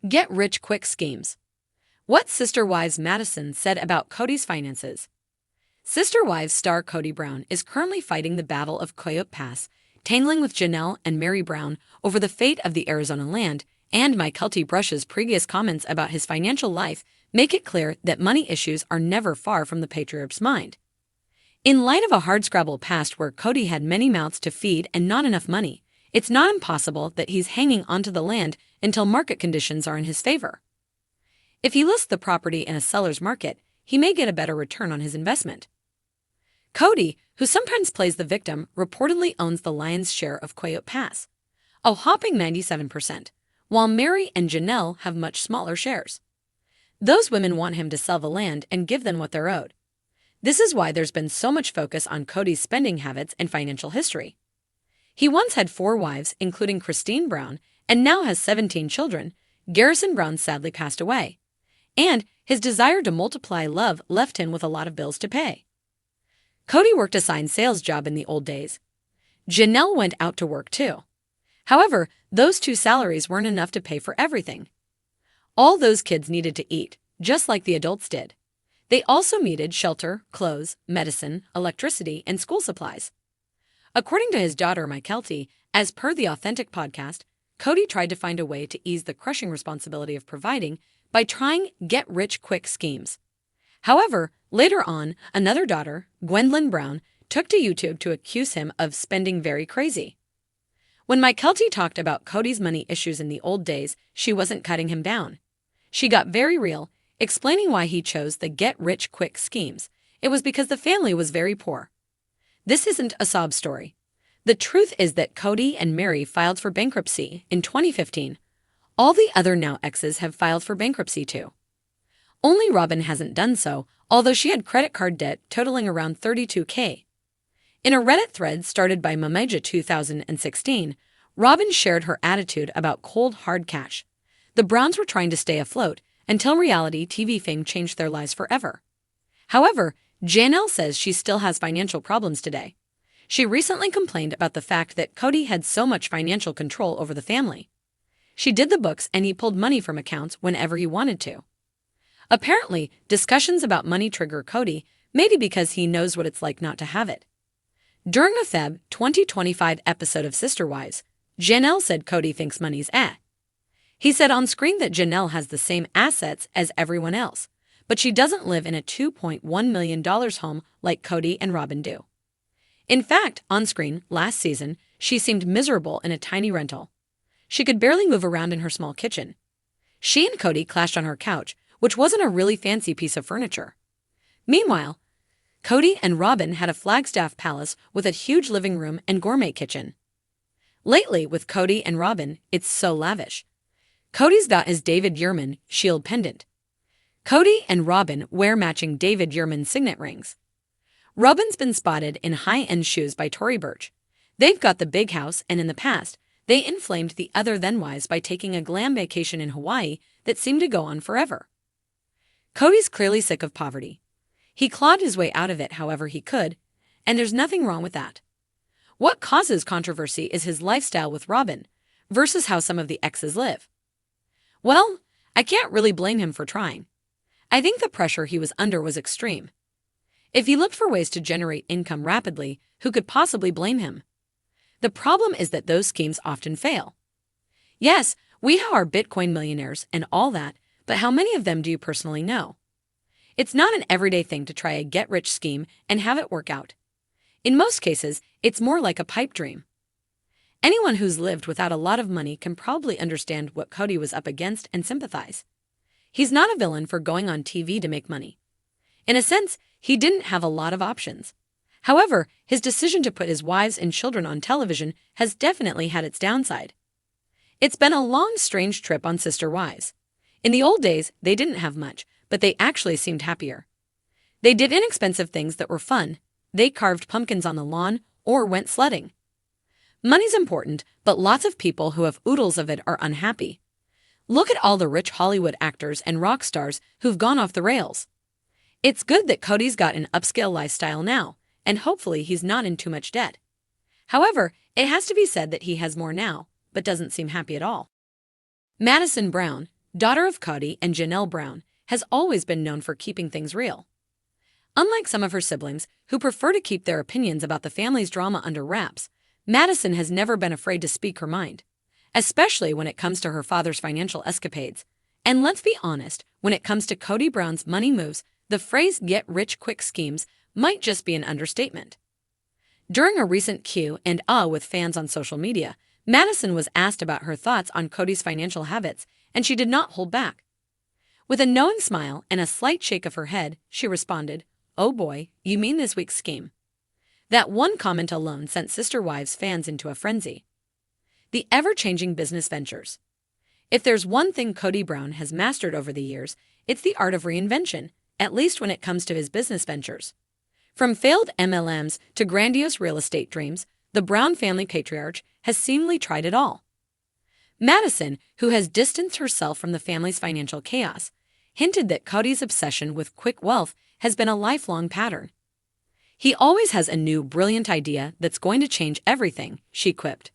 Get-rich-quick schemes. What Sister Wives Madison said about Kody's finances. Sister Wives star Kody Brown is currently fighting the Battle of Coyote Pass, tangling with Janelle and Mary Brown over the fate of the Arizona land, and Mike Kelty Brush's previous comments about his financial life make it clear that money issues are never far from the patriarch's mind. In light of a hardscrabble past where Kody had many mouths to feed and not enough money, it's not impossible that he's hanging onto the land until market conditions are in his favor. If he lists the property in a seller's market, he may get a better return on his investment. Kody, who sometimes plays the victim, reportedly owns the lion's share of Coyote Pass, a whopping 97%, while Mary and Janelle have much smaller shares. Those women want him to sell the land and give them what they're owed. This is why there's been so much focus on Kody's spending habits and financial history. He once had 4 wives, including Cristin Brown, and now has 17 children. Garrison Brown sadly passed away, and his desire to multiply love left him with a lot of bills to pay. Kody worked a sign sales job in the old days. Janelle went out to work too. However, those 2 salaries weren't enough to pay for everything. All those kids needed to eat, just like the adults did. They also needed shelter, clothes, medicine, electricity, and school supplies. According to his daughter Mike Kelty, as per the Authentic podcast, Kody tried to find a way to ease the crushing responsibility of providing by trying get-rich-quick schemes. However, later on, another daughter, Gwendolyn Brown, took to YouTube to accuse him of spending very crazy. When Mike Kelty talked about Kody's money issues in the old days, she wasn't cutting him down. She got very real, explaining why he chose the get-rich-quick schemes. It was because the family was very poor. This isn't a sob story. The truth is that Kody and Mary filed for bankruptcy in 2015. All the other now exes have filed for bankruptcy too. Only Robyn hasn't done so, although she had credit card debt totaling around $32K. In a Reddit thread started by Mamaja 2016, Robyn shared her attitude about cold hard cash. The Browns were trying to stay afloat until reality TV fame changed their lives forever. However, Janelle says she still has financial problems today. She recently complained about the fact that Kody had so much financial control over the family. She did the books and he pulled money from accounts whenever he wanted to. Apparently, discussions about money trigger Kody, maybe because he knows what it's like not to have it. During a Feb 2025 episode of Sister Wives, Janelle said Kody thinks money's eh. He said on screen that Janelle has the same assets as everyone else, but she doesn't live in a $2.1 million home like Kody and Robyn do. In fact, on screen, last season, she seemed miserable in a tiny rental. She could barely move around in her small kitchen. She and Kody clashed on her couch, which wasn't a really fancy piece of furniture. Meanwhile, Kody and Robyn had a Flagstaff palace with a huge living room and gourmet kitchen. Lately, with Kody and Robyn, it's so lavish. Kody's got his David Yurman shield pendant. Kody and Robyn wear matching David Yurman signet rings. Robyn's been spotted in high-end shoes by Tory Burch. They've got the big house, and in the past, they inflamed the other then-wives by taking a glam vacation in Hawaii that seemed to go on forever. Kody's clearly sick of poverty. He clawed his way out of it however he could, and there's nothing wrong with that. What causes controversy is his lifestyle with Robyn versus how some of the exes live. Well, I can't really blame him for trying. I think the pressure he was under was extreme. If he looked for ways to generate income rapidly, who could possibly blame him? The problem is that those schemes often fail. Yes, we are Bitcoin millionaires and all that, but how many of them do you personally know? It's not an everyday thing to try a get-rich scheme and have it work out. In most cases, it's more like a pipe dream. Anyone who's lived without a lot of money can probably understand what Kody was up against and sympathize. He's not a villain for going on TV to make money. In a sense, he didn't have a lot of options. However, his decision to put his wives and children on television has definitely had its downside. It's been a long, strange trip on Sister Wives. In the old days, they didn't have much, but they actually seemed happier. They did inexpensive things that were fun. They carved pumpkins on the lawn or went sledding. Money's important, but lots of people who have oodles of it are unhappy. Look at all the rich Hollywood actors and rock stars who've gone off the rails. It's good that Kody's got an upscale lifestyle now, and hopefully he's not in too much debt. However, it has to be said that he has more now, but doesn't seem happy at all. Madison Brown, daughter of Kody and Janelle Brown, has always been known for keeping things real. Unlike some of her siblings, who prefer to keep their opinions about the family's drama under wraps, Madison has never been afraid to speak her mind, especially when it comes to her father's financial escapades. And let's be honest, when it comes to Kody Brown's money moves, the phrase get-rich-quick schemes might just be an understatement. During a recent Q&A with fans on social media, Madison was asked about her thoughts on Kody's financial habits, and she did not hold back. With a knowing smile and a slight shake of her head, she responded, "Oh boy, you mean this week's scheme?" That one comment alone sent Sister Wives fans into a frenzy. The ever-changing business ventures. If there's one thing Kody Brown has mastered over the years, it's the art of reinvention, at least when it comes to his business ventures. From failed MLMs to grandiose real estate dreams, the Brown family patriarch has seemingly tried it all. Madison, who has distanced herself from the family's financial chaos, hinted that Kody's obsession with quick wealth has been a lifelong pattern. "He always has a new, brilliant idea that's going to change everything," she quipped.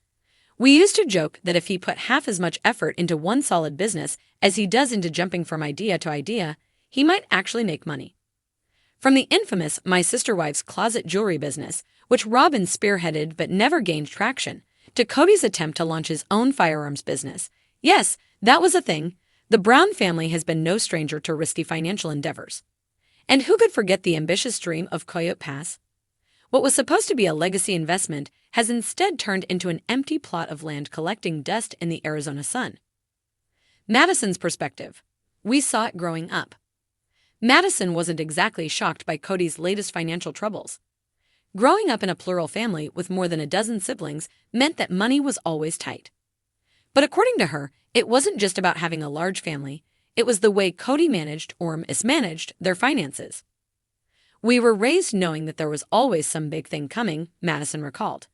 "We used to joke that if he put half as much effort into one solid business as he does into jumping from idea to idea, he might actually make money." From the infamous My Sister Wives closet jewelry business, which Robin spearheaded but never gained traction, to Kody's attempt to launch his own firearms business. Yes, that was a thing. The Brown family has been no stranger to risky financial endeavors. And who could forget the ambitious dream of Coyote Pass? What was supposed to be a legacy investment has instead turned into an empty plot of land collecting dust in the Arizona sun. Madison's perspective. We saw it growing up. Madison wasn't exactly shocked by Kody's latest financial troubles. Growing up in a plural family with more than a dozen siblings meant that money was always tight. But according to her, it wasn't just about having a large family, it was the way Kody managed or mismanaged their finances. "We were raised knowing that there was always some big thing coming," Madison recalled.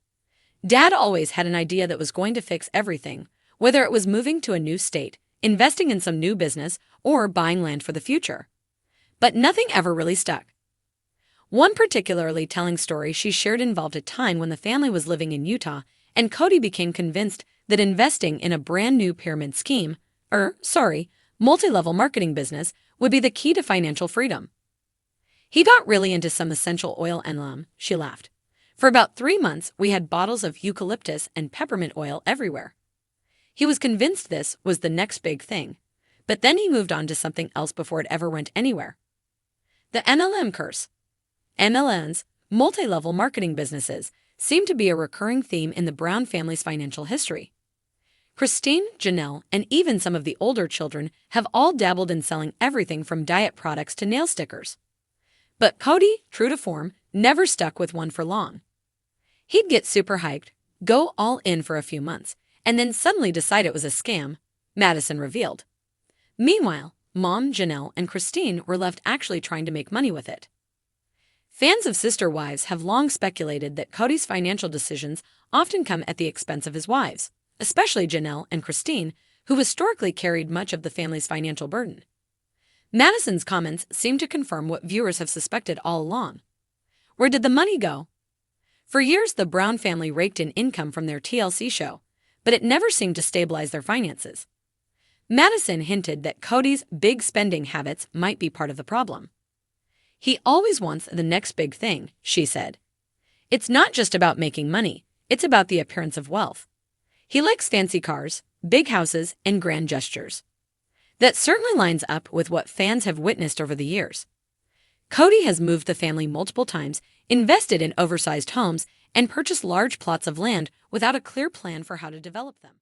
"Dad always had an idea that was going to fix everything, whether it was moving to a new state, investing in some new business, or buying land for the future. But nothing ever really stuck." One particularly telling story she shared involved a time when the family was living in Utah and Kody became convinced that investing in a brand new pyramid scheme, multi-level marketing business, would be the key to financial freedom. "He got really into some essential oil and she laughed. "For about 3 months, we had bottles of eucalyptus and peppermint oil everywhere. He was convinced this was the next big thing, but then he moved on to something else before it ever went anywhere." The MLM curse. MLMs, multi-level marketing businesses, seem to be a recurring theme in the Brown family's financial history. Cristin, Janelle, and even some of the older children have all dabbled in selling everything from diet products to nail stickers. But Kody, true to form, never stuck with one for long. He'd get super hyped, go all in for a few months, and then suddenly decide it was a scam, Madison revealed. Meanwhile, Mom, Janelle, and Cristin were left actually trying to make money with it. Fans of Sister Wives have long speculated that Kody's financial decisions often come at the expense of his wives, especially Janelle and Cristin, who historically carried much of the family's financial burden. Madison's comments seem to confirm what viewers have suspected all along. Where did the money go? For years, the Brown family raked in income from their TLC show, but it never seemed to stabilize their finances. Madison hinted that Kody's big spending habits might be part of the problem. "He always wants the next big thing," she said. "It's not just about making money, it's about the appearance of wealth. He likes fancy cars, big houses, and grand gestures." That certainly lines up with what fans have witnessed over the years. Kody has moved the family multiple times, invested in oversized homes, and purchased large plots of land without a clear plan for how to develop them.